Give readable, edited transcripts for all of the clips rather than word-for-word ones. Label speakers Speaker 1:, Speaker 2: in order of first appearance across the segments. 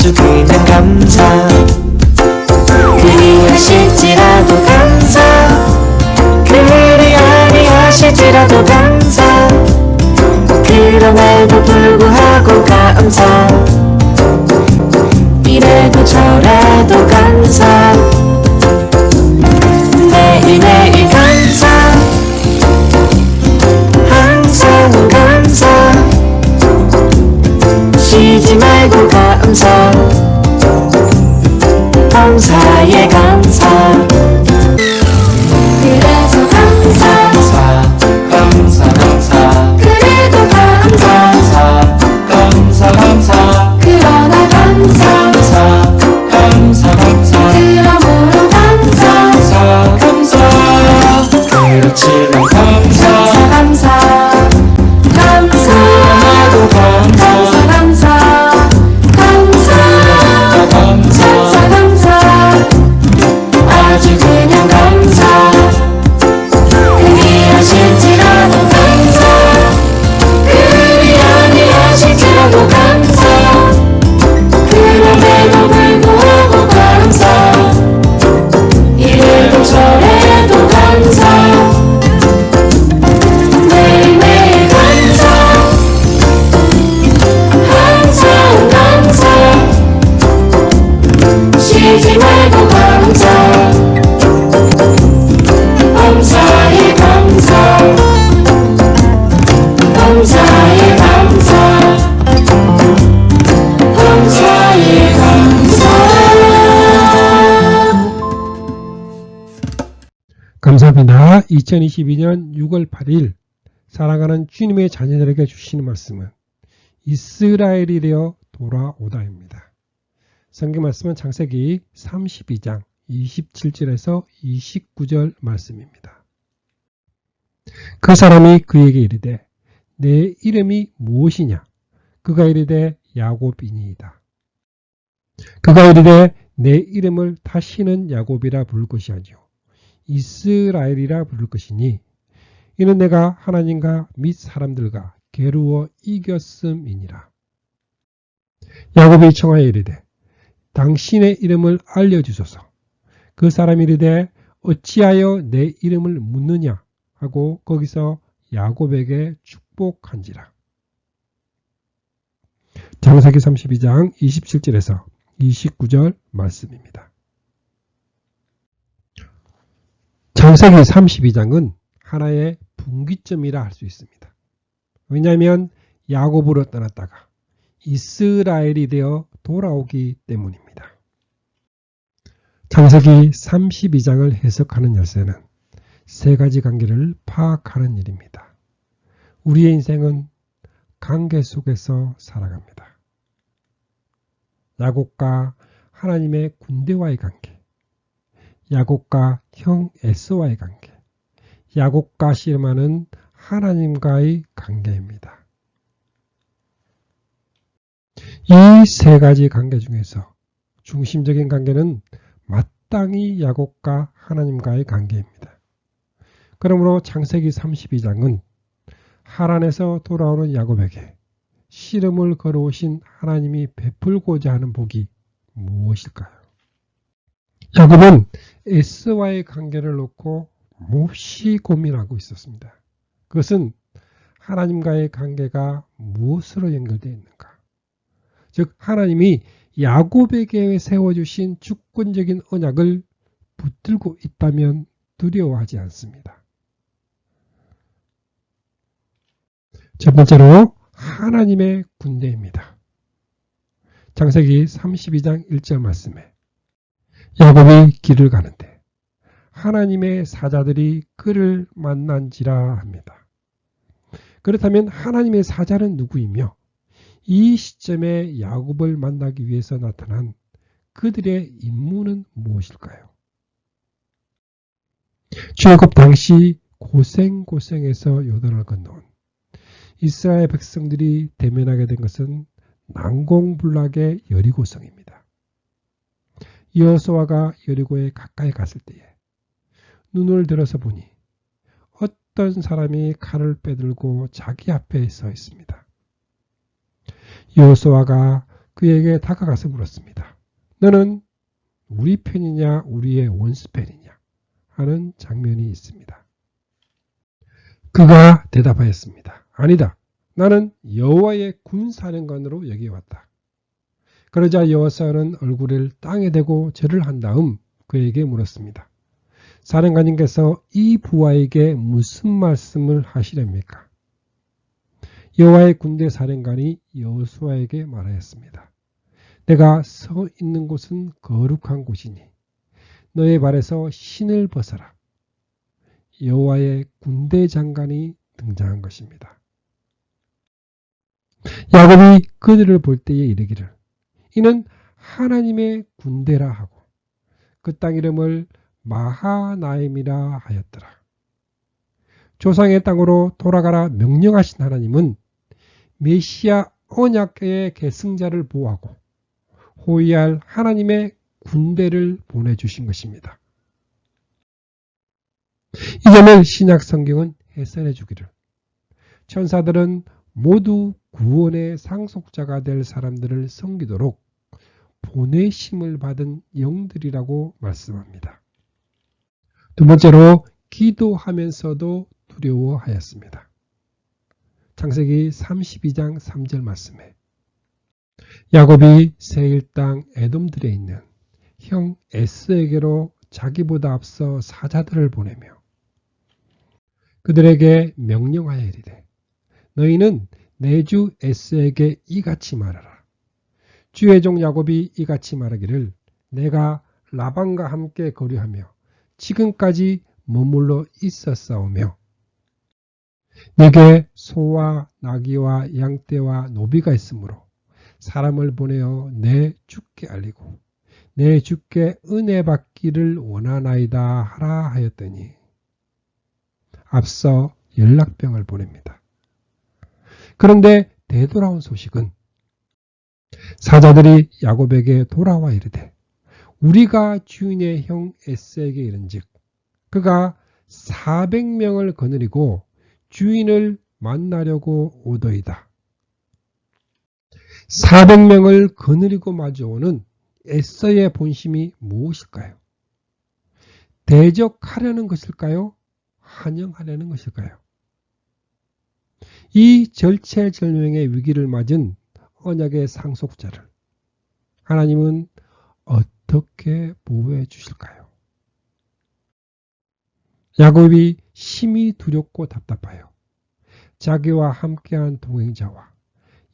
Speaker 1: 아주 그냥 감사. 그리 하실지라도 감사. 그리 아니하실지라도 감사. 그럼에도 불구하고 감사. 이래도 저래도 감사. 매일매일 감사. 항상 감사. 쉬지 말고 감사. 감사에 감사. 그래서 감사. 감사. 그래도 감사. 감사. 그러나 감사. 그러므로 감사. 그렇지만 감사. 그러나도 감사. 아주 그냥 감사. 그리 하실지라도 감사. 그리 아니하실지라도 감사. 그럼에도 불구하고 감사. 이래도 저래도 감사. 매일매일 감사. 항상 감사. 쉬지 말고 감사. 감사에 감사. 감사에 감사. 감사에 감사.
Speaker 2: 감사합니다. 2022년 6월 8일 사랑하는 주님의 자녀들에게 주시는 말씀은 이스라엘이 되어 돌아오다입니다. 성경 말씀은 창세기 32장 27절에서 29절 말씀입니다. 그 사람이 그에게 이르되 내 이름이 무엇이냐? 그가 이르되 야곱이니이다. 그가 이르되 내 이름을 다시는 야곱이라 부를 것이 아니요 이스라엘이라 부를 것이니 이는 내가 하나님과 및 사람들과 겨루어 이겼음이니라. 야곱이 청하여 이르되 당신의 이름을 알려주소서. 그 사람이 이르되 어찌하여 내 이름을 묻느냐 하고 거기서 야곱에게 축복한지라. 창세기 32장 27절에서 29절 말씀입니다. 창세기 32장은 하나의 분기점이라 할 수 있습니다. 왜냐하면 야곱으로 떠났다가 이스라엘이 되어 돌아오기 때문입니다. 창세기 32장을 해석하는 열쇠는 세 가지 관계를 파악하는 일입니다. 우리의 인생은 관계 속에서 살아갑니다. 야곱과 하나님의 군대와의 관계, 야곱과 형 에서와의 관계, 야곱과 씨름하는 하나님과의 관계입니다. 이 세 가지 관계 중에서 중심적인 관계는 마땅히 야곱과 하나님과의 관계입니다. 그러므로 창세기 32장은 하란에서 돌아오는 야곱에게 씨름을 걸어오신 하나님이 베풀고자 하는 복이 무엇일까요? 야곱은 에서와의 관계를 놓고 몹시 고민하고 있었습니다. 그것은 하나님과의 관계가 무엇으로 연결되어 있는가? 즉 하나님이 야곱에게 세워주신 주권적인 언약을 붙들고 있다면 두려워하지 않습니다. 첫 번째로 하나님의 군대입니다. 창세기 32장 1절 말씀에 야곱이 길을 가는데 하나님의 사자들이 그를 만난지라 합니다. 그렇다면 하나님의 사자는 누구이며 이 시점에 야곱을 만나기 위해서 나타난 그들의 임무는 무엇일까요? 출애굽 당시 고생해서 요단을 건너온 이스라엘 백성들이 대면하게 된 것은 난공불락의 여리고성입니다. 여호수아가 여리고에 가까이 갔을 때에 눈을 들어서 보니 어떤 사람이 칼을 빼들고 자기 앞에 서 있습니다. 여호수아가 그에게 다가가서 물었습니다. 너는 우리 편이냐 우리의 원수 편이냐 하는 장면이 있습니다. 그가 대답하였습니다. 아니다. 나는 여호와의 군사령관으로 여기 왔다. 그러자 여호사는 얼굴을 땅에 대고 절을 한 다음 그에게 물었습니다. 사령관님께서 이 부하에게 무슨 말씀을 하시렵니까? 여호와의 군대 사령관이 여호수아에게 말하였습니다. 내가 서 있는 곳은 거룩한 곳이니 너의 발에서 신을 벗어라. 여호와의 군대 장관이 등장한 것입니다. 야곱이 그들을 볼 때에 이르기를 이는 하나님의 군대라 하고 그 땅 이름을 마하나임이라 하였더라. 조상의 땅으로 돌아가라 명령하신 하나님은 메시아 언약의 계승자를 보호하고 호위할 하나님의 군대를 보내주신 것입니다. 이 점을 신약 성경은 해설해 주기를 천사들은 모두 구원의 상속자가 될 사람들을 섬기도록 보내심을 받은 영들이라고 말씀합니다. 두 번째로 기도하면서도 두려워하였습니다. 창세기 32장 3절 말씀에 야곱이 세일 땅 에돔들에 있는 형 에스에게로 자기보다 앞서 사자들을 보내며 그들에게 명령하여 이르되 너희는 내 주 에스에게 이같이 말하라. 주의 종 야곱이 이같이 말하기를 내가 라반과 함께 거류하며 지금까지 머물러 있었사오며 내게 소와 나귀와 양떼와 노비가 있으므로 사람을 보내어 내 주께 알리고 내 주께 은혜 받기를 원하나이다 하라 하였더니 앞서 연락병을 보냅니다. 그런데 되돌아온 소식은 사자들이 야곱에게 돌아와 이르되 우리가 주인의 형 에스에게 이른즉 그가 400명을 거느리고 주인을 만나려고 오더이다. 400명을 거느리고 마주오는 에서의 본심이 무엇일까요? 대적하려는 것일까요? 환영하려는 것일까요? 이 절체절명의 위기를 맞은 언약의 상속자를 하나님은 어떻게 보호해 주실까요? 야곱이 심히 두렵고 답답하여 자기와 함께한 동행자와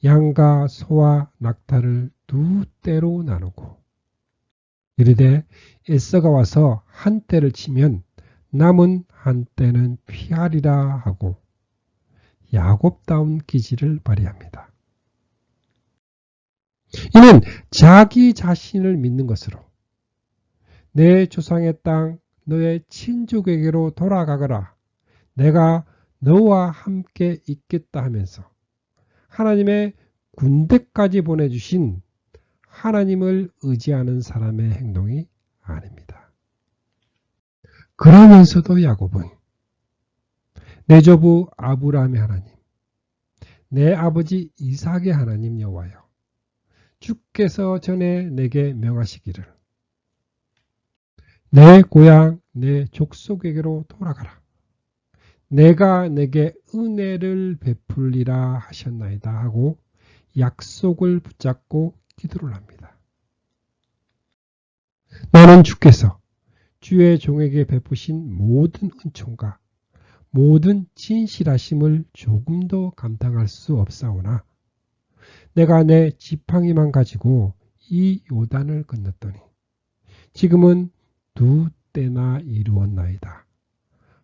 Speaker 2: 양과 소와 낙타를 두 떼로 나누고 이르되 에서가 와서 한 떼를 치면 남은 한 떼는 피하리라 하고 야곱다운 기질을 발휘합니다. 이는 자기 자신을 믿는 것으로 내 조상의 땅 너의 친족에게로 돌아가거라 내가 너와 함께 있겠다 하면서 하나님의 군대까지 보내주신 하나님을 의지하는 사람의 행동이 아닙니다. 그러면서도 야곱은 내 조부 아브라함의 하나님, 내 아버지 이삭의 하나님 여호와여, 주께서 전에 내게 명하시기를 내 고향 내 족속에게로 돌아가라. 내가 내게 은혜를 베풀리라 하셨나이다 하고 약속을 붙잡고 기도를 합니다. 나는 주께서 주의 종에게 베푸신 모든 은총과 모든 진실하심을 조금도 감당할 수 없사오나 내가 내 지팡이만 가지고 이 요단을 건넜더니 지금은 두 때나 이루었나이다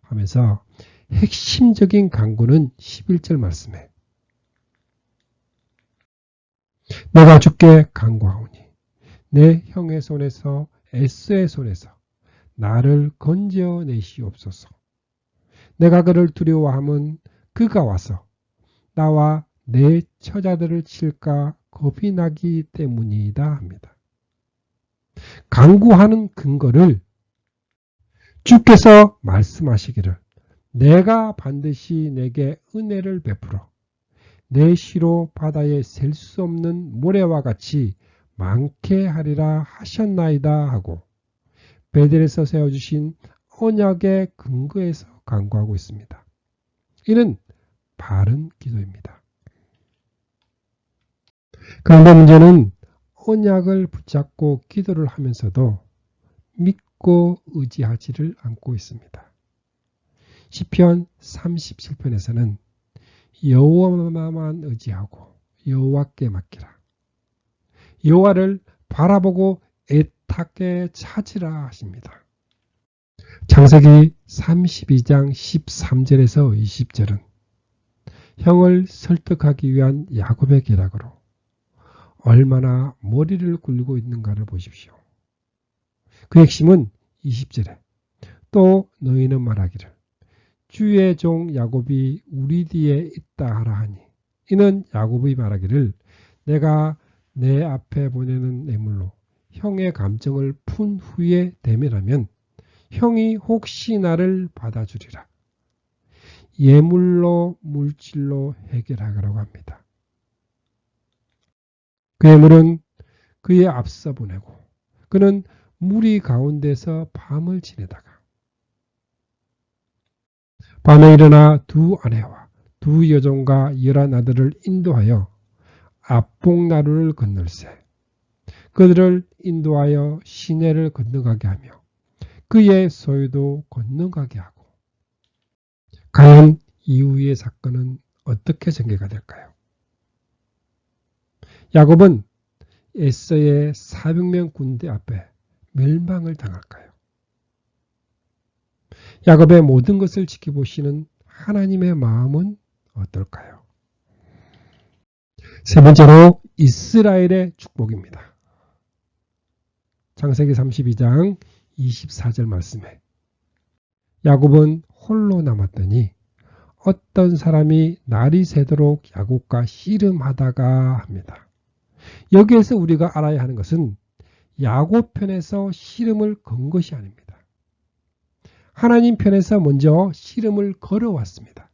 Speaker 2: 하면서 핵심적인 간구는 11절 말씀에 내가 주께 간구하오니 내 형의 손에서 에스의 손에서 나를 건져내시옵소서. 내가 그를 두려워함은 그가 와서 나와 내 처자들을 칠까 겁이 나기 때문이다 합니다. 간구하는 근거를 주께서 말씀하시기를 내가 반드시 내게 은혜를 베풀어 내 시로 바다에 셀 수 없는 모래와 같이 많게 하리라 하셨나이다 하고 베델에서 세워주신 언약의 근거에서 간구하고 있습니다. 이는 바른 기도입니다. 그런데 문제는 언약을 붙잡고 기도를 하면서도 믿고 의지하지를 않고 있습니다. 시편 37편에서는 여호와만 의지하고 여호와께 맡기라. 여호와를 바라보고 애타게 찾으라 하십니다. 창세기 32장 13절에서 20절은 형을 설득하기 위한 야곱의 계략으로 얼마나 머리를 굴리고 있는가를 보십시오. 그 핵심은 20절에 또 너희는 말하기를 주의 종 야곱이 우리 뒤에 있다 하라 하니 이는 야곱이 말하기를 내가 내 앞에 보내는 뇌물로 형의 감정을 푼 후에 대면하면 형이 혹시 나를 받아주리라. 예물로 물질로 해결하라고 합니다. 그 예물은 그의 앞서 보내고 그는 무리 가운데서 밤을 지내다가 밤에 일어나 두 아내와 두 여종과 11아들을 인도하여 압봉나루를 건널세 그들을 인도하여 시내를 건너가게 하며 그의 소유도 건너가게 하고 과연 이후의 사건은 어떻게 전개가 될까요? 야곱은 에서의 400명 군대 앞에 멸망을 당할까요? 야곱의 모든 것을 지켜보시는 하나님의 마음은 어떨까요? 세 번째로 이스라엘의 축복입니다. 창세기 32장 24절 말씀에 야곱은 홀로 남았더니 어떤 사람이 날이 새도록 야곱과 씨름하다가 합니다. 여기에서 우리가 알아야 하는 것은 야곱 편에서 씨름을 건 것이 아닙니다. 하나님 편에서 먼저 씨름을 걸어왔습니다.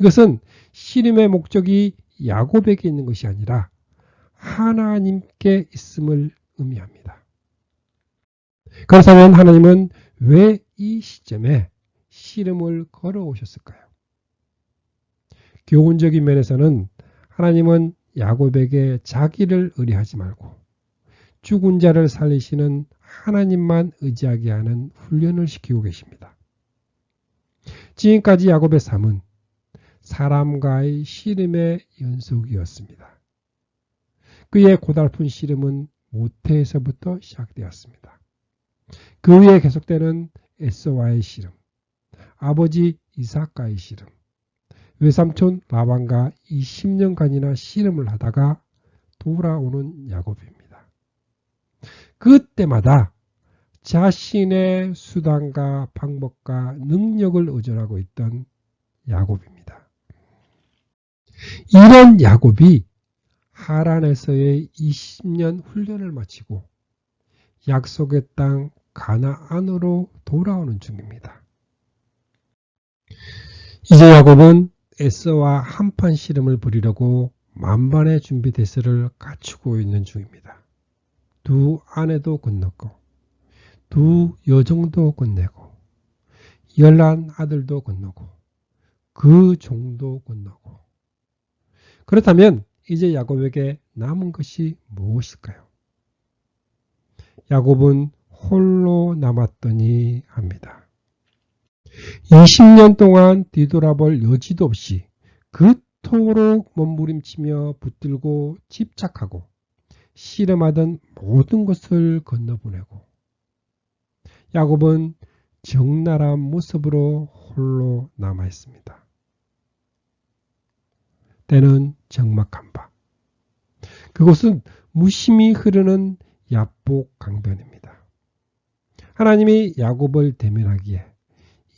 Speaker 2: 이것은 씨름의 목적이 야곱에게 있는 것이 아니라 하나님께 있음을 의미합니다. 그렇다면 하나님은 왜 이 시점에 씨름을 걸어오셨을까요? 교훈적인 면에서는 하나님은 야곱에게 자기를 의뢰하지 말고 죽은 자를 살리시는 하나님만 의지하게 하는 훈련을 시키고 계십니다. 지금까지 야곱의 삶은 사람과의 씨름의 연속이었습니다. 그의 고달픈 씨름은 모태에서부터 시작되었습니다. 그 후에 계속되는 에서와의 씨름, 아버지 이삭과의 씨름, 외삼촌 라반과 20년간이나 씨름을 하다가 돌아오는 야곱입니다. 그때마다 자신의 수단과 방법과 능력을 의존하고 있던 야곱입니다. 이런 야곱이 하란에서의 20년 훈련을 마치고 약속의 땅 가나안으로 돌아오는 중입니다. 이제 야곱은 에서와 한판 씨름을 벌이려고 만반의 준비 대세를 갖추고 있는 중입니다. 두 아내도 건넜고 두 여종도 건네고 11아들도 건너고 그 종도 건너고 그렇다면 이제 야곱에게 남은 것이 무엇일까요? 야곱은 홀로 남았더니 합니다. 20년 동안 뒤돌아볼 여지도 없이 그토록 몸부림치며 붙들고 집착하고 씨름하던 모든 것을 건너보내고 야곱은 적나라한 모습으로 홀로 남아있습니다. 때는 적막한 바. 그곳은 무심히 흐르는 야복 강변입니다. 하나님이 야곱을 대면하기에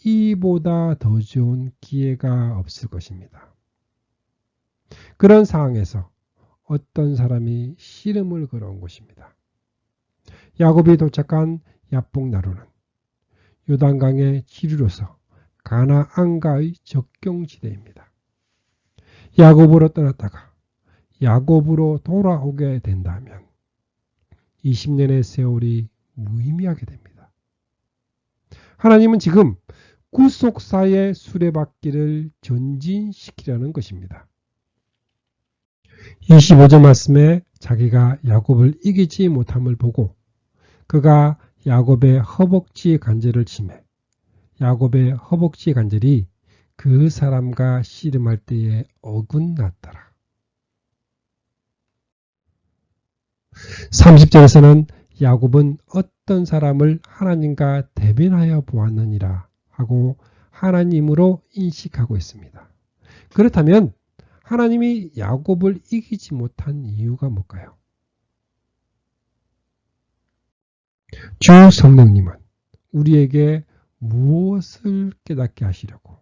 Speaker 2: 이보다 더 좋은 기회가 없을 것입니다. 그런 상황에서 어떤 사람이 씨름을 걸어온 것입니다. 야곱이 도착한 야복나루는 요단강의 지류로서 가나안과의 접경지대입니다. 야곱으로 떠났다가 야곱으로 돌아오게 된다면 20년의 세월이 무의미하게 됩니다. 하나님은 지금 구속사의 수레바퀴를 전진시키려는 것입니다. 25절 말씀에 자기가 야곱을 이기지 못함을 보고 그가 야곱의 허벅지 관절을 치매 야곱의 허벅지 관절이 그 사람과 씨름할 때에 어긋났더라. 30절에서는 야곱은 어떤 사람을 하나님과 대면하여 보았느니라 하고 하나님으로 인식하고 있습니다. 그렇다면 하나님이 야곱을 이기지 못한 이유가 뭘까요? 주 성령님은 우리에게 무엇을 깨닫게 하시려고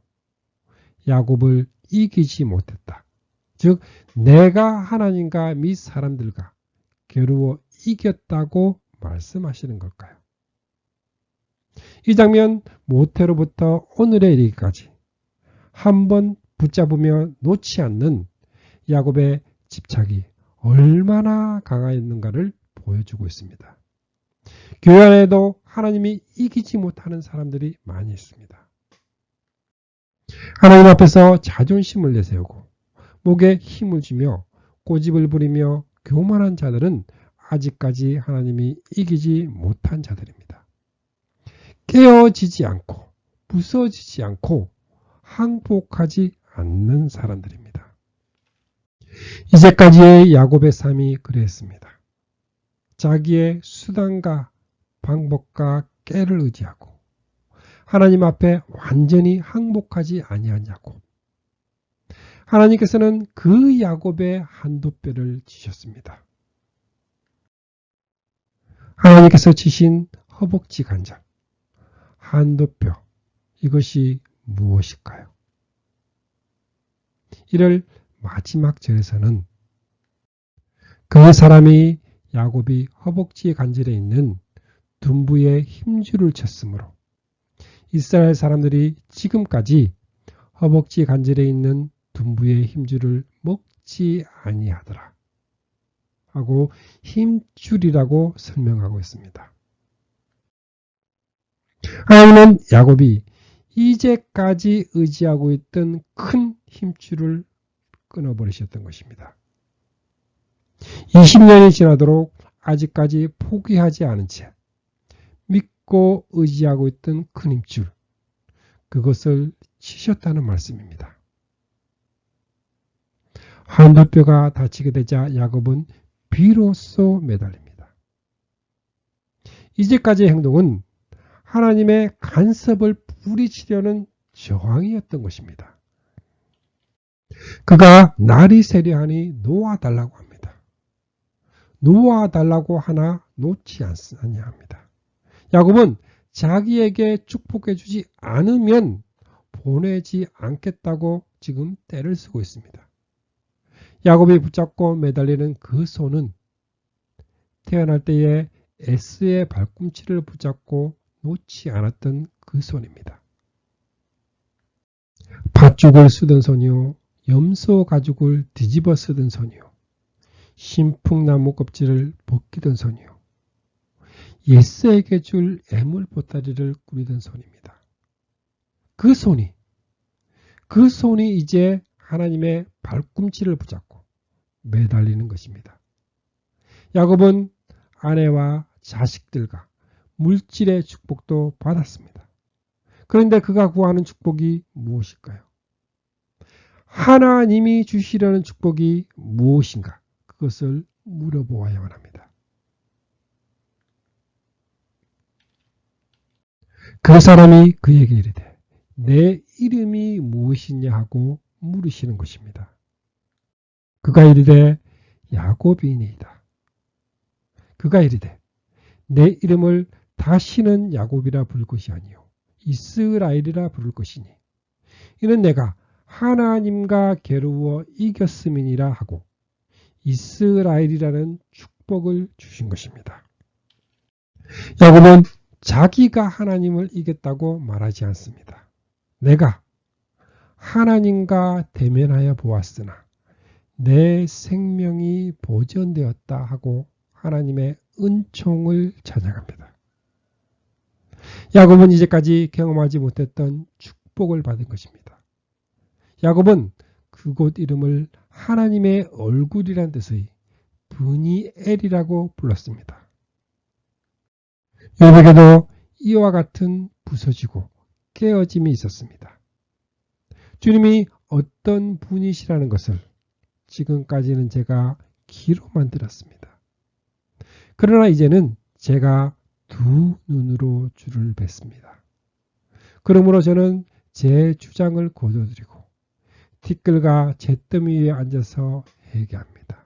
Speaker 2: 야곱을 이기지 못했다. 즉 내가 하나님과 및 사람들과 겨루어 이겼다고 말씀하시는 걸까요? 이 장면 모태로부터 오늘에 이르기까지 한번 붙잡으며 놓지 않는 야곱의 집착이 얼마나 강하였는가를 보여주고 있습니다. 교회 안에도 하나님이 이기지 못하는 사람들이 많이 있습니다. 하나님 앞에서 자존심을 내세우고 목에 힘을 주며 고집을 부리며 교만한 자들은 아직까지 하나님이 이기지 못한 자들입니다. 깨어지지 않고 부서지지 않고 항복하지 않는 사람들입니다. 이제까지의 야곱의 삶이 그랬습니다. 자기의 수단과 방법과 깨를 의지하고 하나님 앞에 완전히 항복하지 아니한 야곱. 하나님께서는 그 야곱의 한도뼈를 치셨습니다. 하나님께서 치신 허벅지 관절, 한도뼈, 이것이 무엇일까요? 이를 마지막 절에서는 그 사람이 야곱이 허벅지 관절에 있는 둔부의 힘줄을 쳤으므로 이스라엘 사람들이 지금까지 허벅지 관절에 있는 둔부의 힘줄을 먹지 아니하더라 하고 힘줄이라고 설명하고 있습니다. 하나님은 야곱이 이제까지 의지하고 있던 큰 힘줄을 끊어버리셨던 것입니다. 20년이 지나도록 아직까지 포기하지 않은 채 믿고 의지하고 있던 큰 힘줄, 그것을 치셨다는 말씀입니다. 한도뼈가 다치게 되자 야곱은 비로소 매달립니다. 이제까지의 행동은 하나님의 간섭을 뿌리치려는 저항이었던 것입니다. 그가 날이 세려하니 놓아달라고 합니다. 놓아달라고 하나 놓지 아니합니다. 야곱은 자기에게 축복해 주지 않으면 보내지 않겠다고 지금 떼를 쓰고 있습니다. 야곱이 붙잡고 매달리는 그 손은 태어날 때에 에스의 발꿈치를 붙잡고 놓지 않았던 그 손입니다. 팥죽을 쓰던 손이요, 염소 가죽을 뒤집어 쓰던 손이요, 신풍나무 껍질을 벗기던 손이요, 예스에게 줄 애물 보따리를 꾸리던 손입니다. 그 손이 이제 하나님의 발꿈치를 붙잡고 매달리는 것입니다. 야곱은 아내와 자식들과 물질의 축복도 받았습니다. 그런데 그가 구하는 축복이 무엇일까요? 하나님이 주시려는 축복이 무엇인가? 그것을 물어보아야만 합니다. 그 사람이 그에게 이르되 내 이름이 무엇이냐 하고 물으시는 것입니다. 그가 이르되 야곱이니이다. 그가 이르되 내 이름을 다시는 야곱이라 부를 것이 아니요 이스라엘이라 부를 것이니 이는 내가 하나님과 겨루어 이겼음이니라 하고 이스라엘이라는 축복을 주신 것입니다. 야곱은 자기가 하나님을 이겼다고 말하지 않습니다. 내가 하나님과 대면하여 보았으나 내 생명이 보존되었다 하고 하나님의 은총을 찬양합니다. 야곱은 이제까지 경험하지 못했던 축복을 받은 것입니다. 야곱은 그곳 이름을 하나님의 얼굴이란 뜻의 브니엘이라고 불렀습니다. 야곱에게도 이와 같은 부서지고 깨어짐이 있었습니다. 주님이 어떤 분이시라는 것을 지금까지는 제가 귀로만 들었습니다. 그러나 이제는 제가 두 눈으로 주를 뵙습니다. 그러므로 저는 제 주장을 거둬들이고 티끌과 잿더미 위에 앉아서 회개합니다.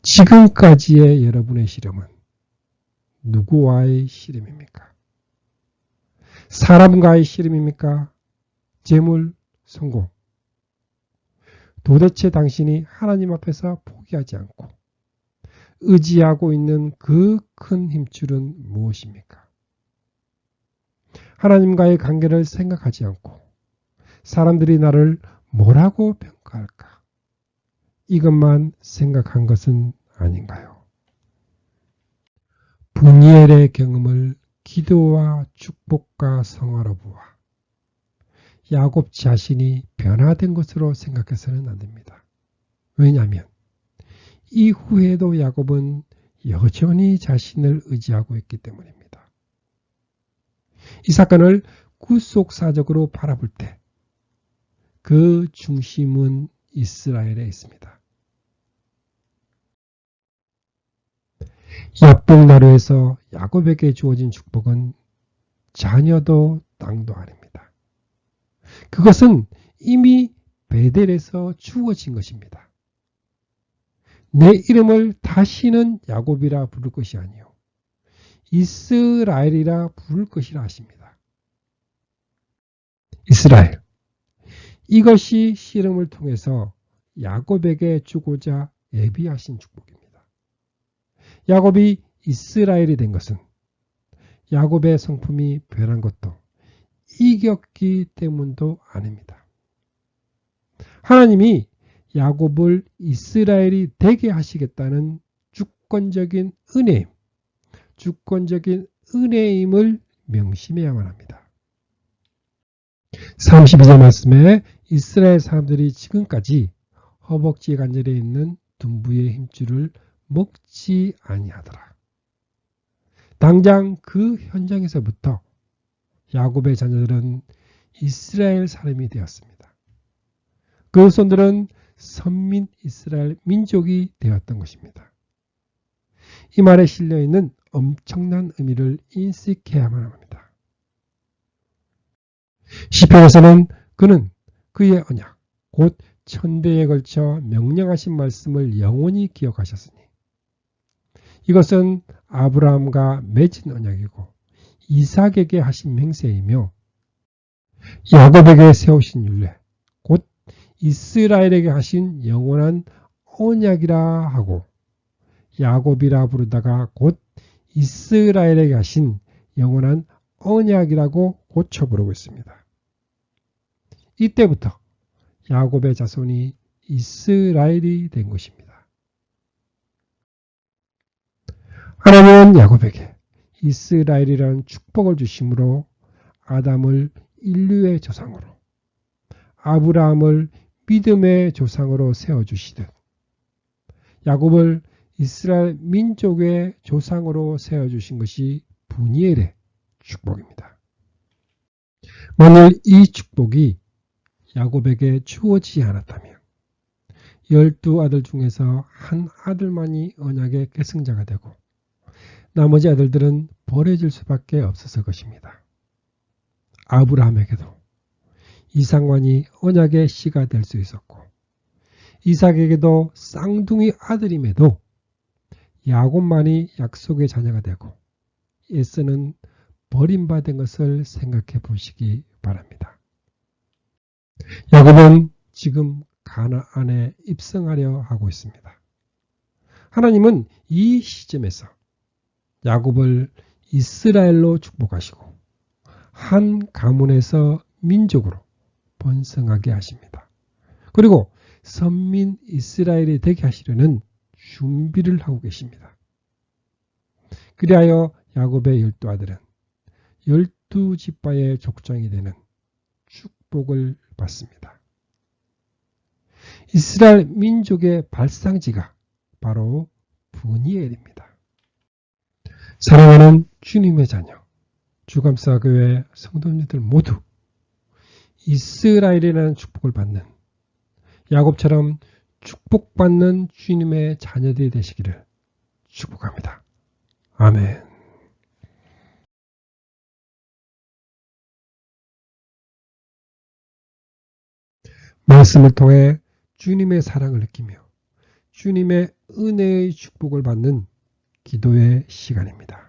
Speaker 2: 지금까지의 여러분의 시름은 누구와의 시름입니까? 사람과의 시름입니까? 재물, 성공. 도대체 당신이 하나님 앞에서 포기하지 않고 의지하고 있는 그 큰 힘줄은 무엇입니까? 하나님과의 관계를 생각하지 않고 사람들이 나를 뭐라고 평가할까? 이것만 생각한 것은 아닌가요? 브니엘의 경험을 기도와 축복과 성화로 보아 야곱 자신이 변화된 것으로 생각해서는 안 됩니다. 왜냐하면 이후에도 야곱은 여전히 자신을 의지하고 있기 때문입니다. 이 사건을 구속사적으로 바라볼 때 그 중심은 이스라엘에 있습니다. 야복나루에서 야곱에게 주어진 축복은 자녀도 땅도 아닙니다. 그것은 이미 베델에서 주어진 것입니다. 내 이름을 다시는 야곱이라 부를 것이 아니요 이스라엘이라 부를 것이라 하십니다. 이스라엘, 이것이 씨름을 통해서 야곱에게 주고자 예비하신 축복입니다. 야곱이 이스라엘이 된 것은 야곱의 성품이 변한 것도 이겼기 때문도 아닙니다. 하나님이 야곱을 이스라엘이 되게 하시겠다는 주권적인 은혜임, 주권적인 은혜임을 명심해야만 합니다. 32절 말씀에 이스라엘 사람들이 지금까지 허벅지에 간절해 있는 둔부의 힘줄을 먹지 아니하더라. 당장 그 현장에서부터 야곱의 자녀들은 이스라엘 사람이 되었습니다. 그 후손들은 선민 이스라엘 민족이 되었던 것입니다. 이 말에 실려있는 엄청난 의미를 인식해야만 합니다. 시편에서는 그는 그의 언약, 곧 천대에 걸쳐 명령하신 말씀을 영원히 기억하셨으니 이것은 아브라함과 맺은 언약이고 이삭에게 하신 맹세이며 야곱에게 세우신 율례, 곧 이스라엘에게 하신 영원한 언약이라 하고 야곱이라 부르다가 곧 이스라엘에게 하신 영원한 언약이라고 고쳐 부르고 있습니다. 이때부터 야곱의 자손이 이스라엘이 된 것입니다. 하나님은 야곱에게 이스라엘이라는 축복을 주심으로 아담을 인류의 조상으로, 아브라함을 믿음의 조상으로 세워주시듯 야곱을 이스라엘 민족의 조상으로 세워주신 것이 브니엘의 축복입니다. 만일 이 축복이 야곱에게 주어지지 않았다면 12아들 중에서 한 아들만이 언약의 계승자가 되고 나머지 아들들은 버려질 수밖에 없었을 것입니다. 아브라함에게도 이상만이 언약의 씨가 될 수 있었고 이삭에게도 쌍둥이 아들임에도 야곱만이 약속의 자녀가 되고 에서는 버림받은 것을 생각해 보시기 바랍니다. 야곱은 지금 가나안에 입성하려 하고 있습니다. 하나님은 이 시점에서 야곱을 이스라엘로 축복하시고 한 가문에서 민족으로 번성하게 하십니다. 그리고 선민 이스라엘이 되게 하시려는 준비를 하고 계십니다. 그리하여 야곱의 12아들은 12지파의 족장이 되는 축복을 받습니다. 이스라엘 민족의 발상지가 바로 브니엘입니다. 사랑하는 주님의 자녀, 주감사교회 성도님들 모두 이스라엘이라는 축복을 받는 야곱처럼 축복받는 주님의 자녀들이 되시기를 축복합니다. 아멘. 말씀을 통해 주님의 사랑을 느끼며 주님의 은혜의 축복을 받는 기도의 시간입니다.